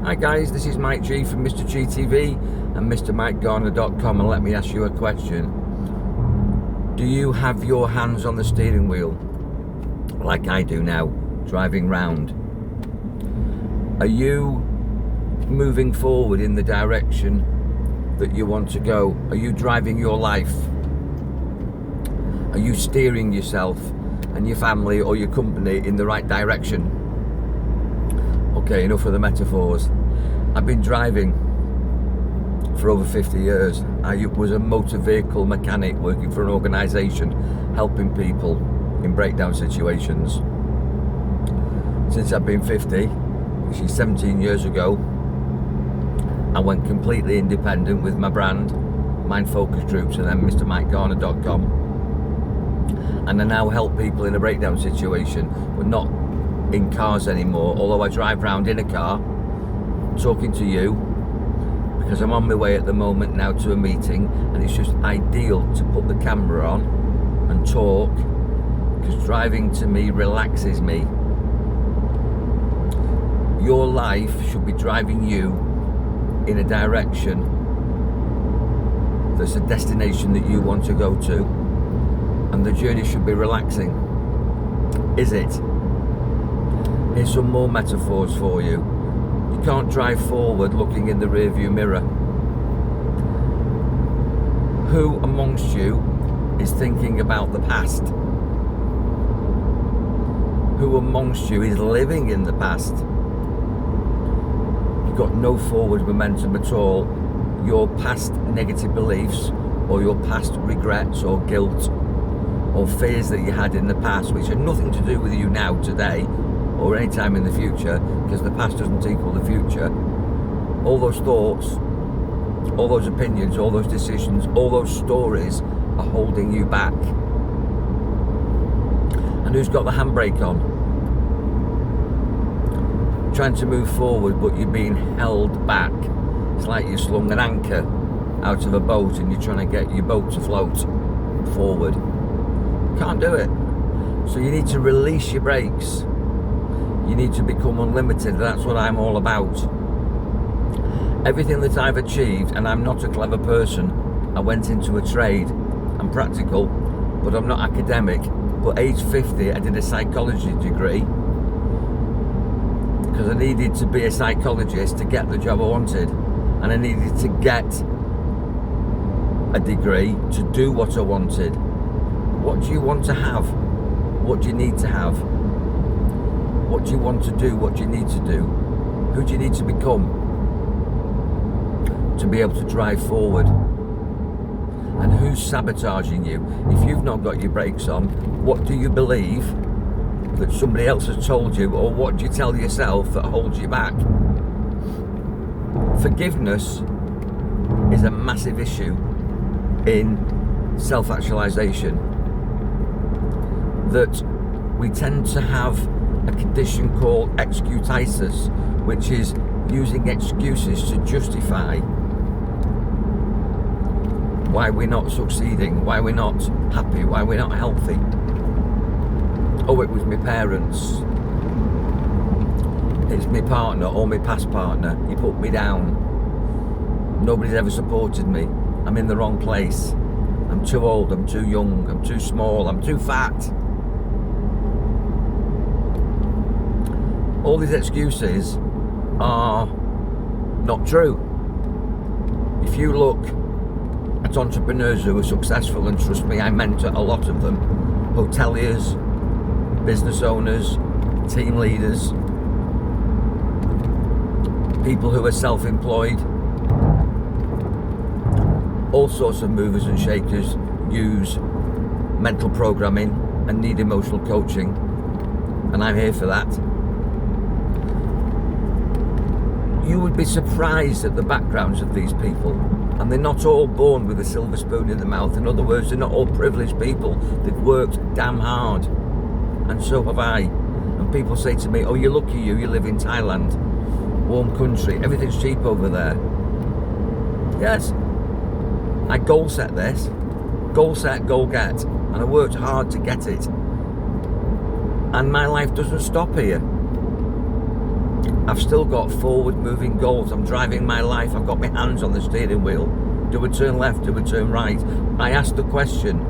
Hi guys, this is Mike G from Mr. GTV and MrMikeGarner.com, and let me ask you a question. Do you have your hands on the steering wheel like I do now, driving round? Are you moving forward in the direction that you want to go? Are you driving your life? Are you steering yourself and your family or your company in the right direction? Okay, enough of the metaphors. I've been driving for over 50 years. I was a motor vehicle mechanic working for an organisation helping people in breakdown situations. Since I've been 50, which is 17 years ago, I went completely independent with my brand, Mind Focus Groups, and then MrMikeGarner.com. And I now help people in a breakdown situation, but not in cars anymore, although I drive around in a car talking to you because I'm on my way at the moment now to a meeting, and it's just ideal to put the camera on and talk because driving to me relaxes me. Your life should be driving you in a direction that's a destination that you want to go to, and the journey should be relaxing. Is it? Here's some more metaphors for you. You can't drive forward looking in the rearview mirror. Who amongst you is thinking about the past? Who amongst you is living in the past? You've got no forward momentum at all. Your past negative beliefs or your past regrets or guilt or fears that you had in the past, which have nothing to do with you now, today, or any time in the future, because the past doesn't equal the future. All those thoughts, all those opinions, all those decisions, all those stories are holding you back. And who's got the handbrake on? Trying to move forward, but you're being held back. It's like you slung an anchor out of a boat and you're trying to get your boat to float forward. Can't do it. So you need to release your brakes. You need to become unlimited. That's what I'm all about. Everything that I've achieved, and I'm not a clever person, I went into a trade. I'm practical, but I'm not academic. But age 50, I did a psychology degree because I needed to be a psychologist to get the job I wanted, and I needed to get a degree to do what I wanted. What do you want to have? What do you need to have? What do you want to do? What do you need to do? Who do you need to become to be able to drive forward? And who's sabotaging you? If you've not got your brakes on, what do you believe that somebody else has told you, or what do you tell yourself that holds you back? Forgiveness is a massive issue in self-actualization. That we tend to have a condition called excusitis, which is using excuses to justify why we're not succeeding, why we're not happy, why we're not healthy. Oh, it was my parents, it's my partner or my past partner, he put me down, nobody's ever supported me, I'm in the wrong place, I'm too old, I'm too young, I'm too small, I'm too fat. All these excuses are not true. If you look at entrepreneurs who are successful, and trust me, I mentor a lot of them, hoteliers, business owners, team leaders, people who are self-employed, all sorts of movers and shakers use mental programming and need emotional coaching, and I'm here for that. You would be surprised at the backgrounds of these people, and they're not all born with a silver spoon in their mouth. In other words, they're not all privileged people. They've worked damn hard, and so have I. And people say to me, oh, you're lucky you live in Thailand, warm country, everything's cheap over there. Yes, I goal set this, goal set, goal get, and I worked hard to get it. And my life doesn't stop here. I've still got forward moving goals. I'm driving my life. I've got my hands on the steering wheel. Do a turn left, do a turn right. I ask the question,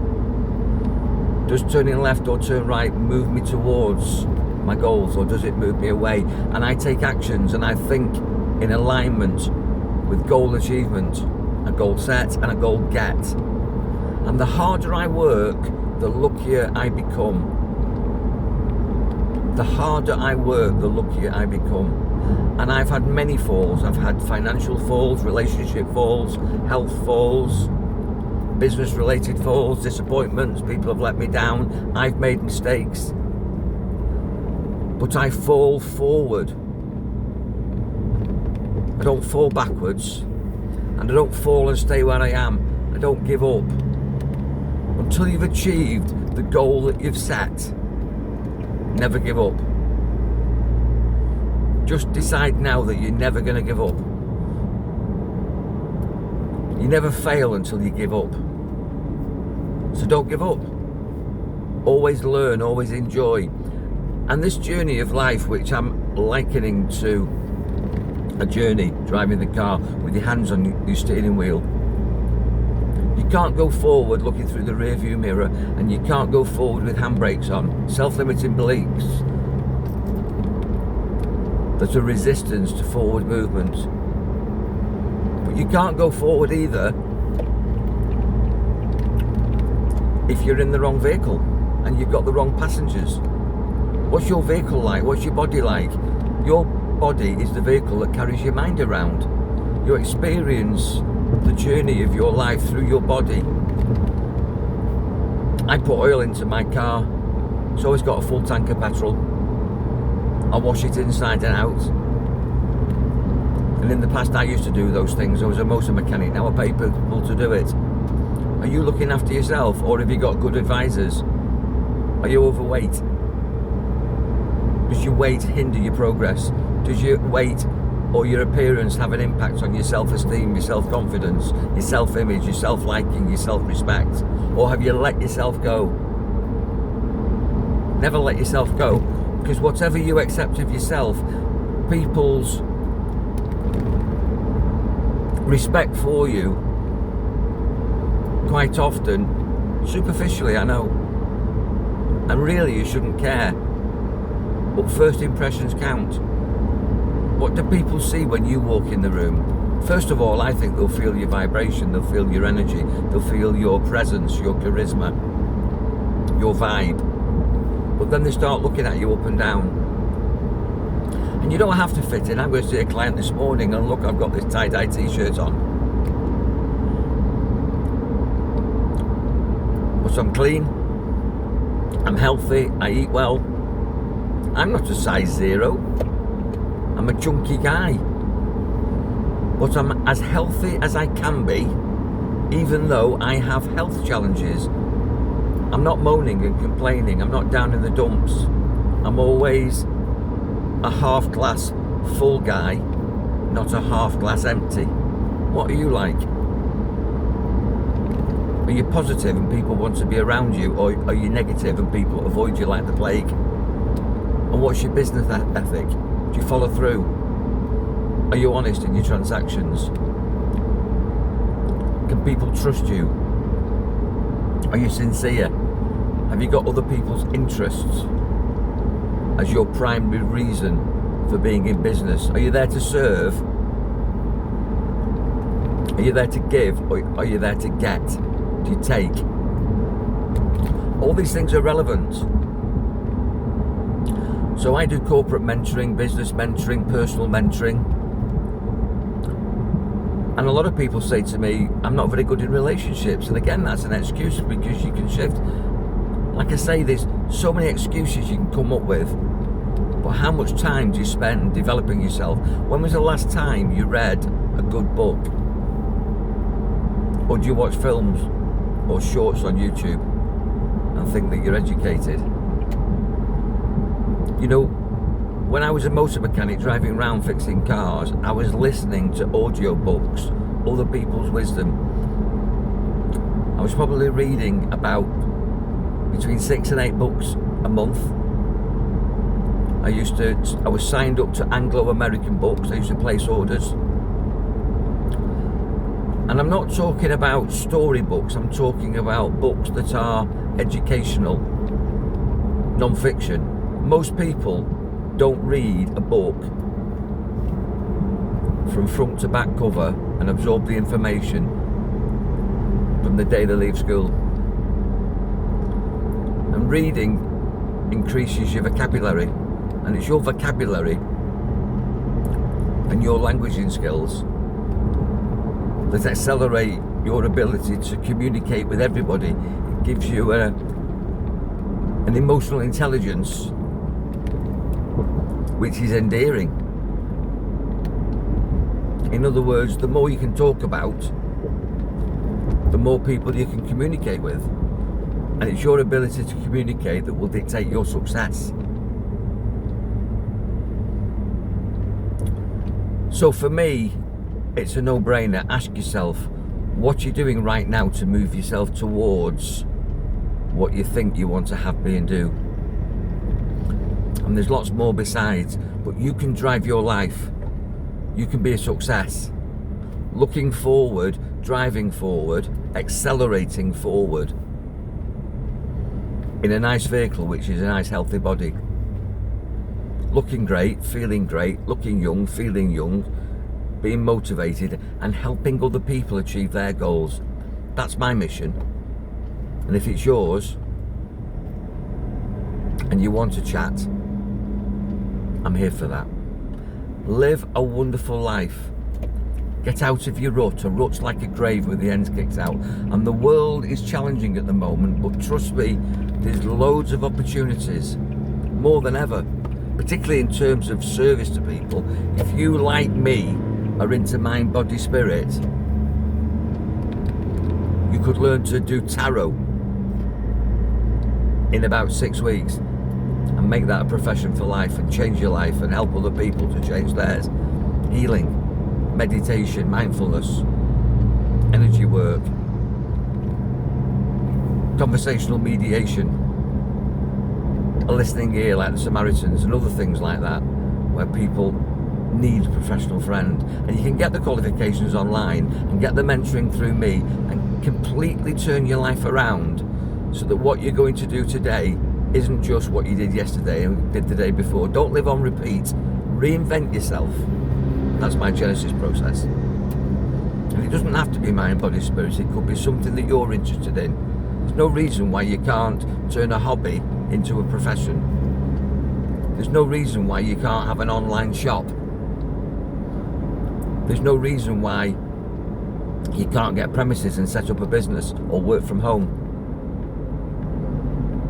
does turning left or turn right move me towards my goals, or does it move me away? And I take actions and I think in alignment with goal achievement, a goal set and a goal get. And the harder I work, the luckier I become. The harder I work, the luckier I become. And I've had many falls. I've had financial falls, relationship falls, health falls, business related falls, disappointments. People have let me down. I've made mistakes. But I fall forward. I don't fall backwards. And I don't fall and stay where I am. I don't give up. Until you've achieved the goal that you've set, never give up. Just decide now that you're never going to give up. You never fail until you give up. So don't give up. Always learn, always enjoy. And this journey of life, which I'm likening to a journey driving the car with your hands on your steering wheel. You can't go forward looking through the rear view mirror, and you can't go forward with handbrakes on. Self-limiting beliefs. There's a resistance to forward movement. But you can't go forward either if you're in the wrong vehicle and you've got the wrong passengers. What's your vehicle like? What's your body like? Your body is the vehicle that carries your mind around. You experience the journey of your life through your body. I put oil into my car. It's always got a full tank of petrol. I wash it inside and out. And in the past I used to do those things. I was a motor mechanic. Now I pay people to do it. Are you looking after yourself, or have you got good advisors? Are you overweight? Does your weight hinder your progress? Does your weight or your appearance have an impact on your self-esteem, your self-confidence, your self-image, your self-liking, your self-respect? Or have you let yourself go? Never let yourself go. Because whatever you accept of yourself, people's respect for you, quite often, superficially, I know, and really you shouldn't care, but first impressions count. What do people see when you walk in the room? First of all, I think they'll feel your vibration, they'll feel your energy, they'll feel your presence, your charisma, your vibe. But then they start looking at you up and down. And you don't have to fit in. I'm going to see a client this morning, and look, I've got this tie-dye t-shirt on. But I'm clean, I'm healthy, I eat well. I'm not a size 0. I'm a chunky guy. But I'm as healthy as I can be, even though I have health challenges. I'm not moaning and complaining. I'm not down in the dumps. I'm always a half glass full guy, not a half glass empty. What are you like? Are you positive and people want to be around you, or are you negative and people avoid you like the plague? And what's your business ethic? Do you follow through? Are you honest in your transactions? Can people trust you? Are you sincere? Have you got other people's interests as your primary reason for being in business? Are you there to serve? Are you there to give, or are you there to get? Do you take? All these things are relevant. So I do corporate mentoring, business mentoring, personal mentoring. And a lot of people say to me, I'm not very good in relationships. And again, that's an excuse, because you can shift. Like I say, there's so many excuses you can come up with. But how much time do you spend developing yourself? When was the last time you read a good book? Or do you watch films or shorts on YouTube and think that you're educated? You know, when I was a motor mechanic driving around fixing cars, I was listening to audio books, other people's wisdom. I was probably reading about between 6 and 8 books a month. I was signed up to Anglo-American books. I used to place orders. And I'm not talking about storybooks, I'm talking about books that are educational, non-fiction. Most people don't read a book from front to back cover and absorb the information from the day they leave school. And reading increases your vocabulary, and it's your vocabulary and your languaging skills that accelerate your ability to communicate with everybody. It gives you an emotional intelligence which is endearing. In other words, the more you can talk about, the more people you can communicate with. And it's your ability to communicate that will dictate your success. So for me, it's a no-brainer. Ask yourself, what you're doing right now to move yourself towards what you think you want to have, be and do. And there's lots more besides, but you can drive your life. You can be a success. Looking forward, driving forward, accelerating forward in a nice vehicle, which is a nice healthy body. Looking great, feeling great, looking young, feeling young, being motivated and helping other people achieve their goals. That's my mission. And if it's yours and you want to chat, I'm here for that. Live a wonderful life. Get out of your rut. A rut's like a grave with the ends kicked out. And the world is challenging at the moment, but trust me, there's loads of opportunities, more than ever, particularly in terms of service to people. If you, like me, are into mind, body, spirit, you could learn to do tarot in about 6 weeks and make that a profession for life and change your life and help other people to change theirs. Healing, meditation, mindfulness, energy work, conversational mediation, a listening ear like the Samaritans and other things like that, where people need a professional friend. And you can get the qualifications online and get the mentoring through me and completely turn your life around so that what you're going to do today isn't just what you did yesterday and did the day before. Don't live on repeat. Reinvent yourself. That's my Genesis process. And it doesn't have to be mind, body, spirit. It could be something that you're interested in. There's no reason why you can't turn a hobby into a profession. There's no reason why you can't have an online shop. There's no reason why you can't get premises and set up a business or work from home.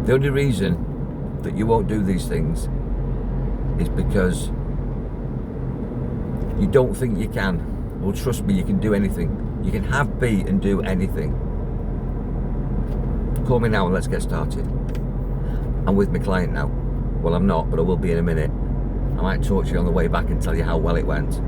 The only reason that you won't do these things is because you don't think you can. Well, trust me, you can do anything. You can have, be and do anything. Call me now and let's get started. I'm with my client now. Well, I'm not, but I will be in a minute. I might talk to you on the way back and tell you how well it went.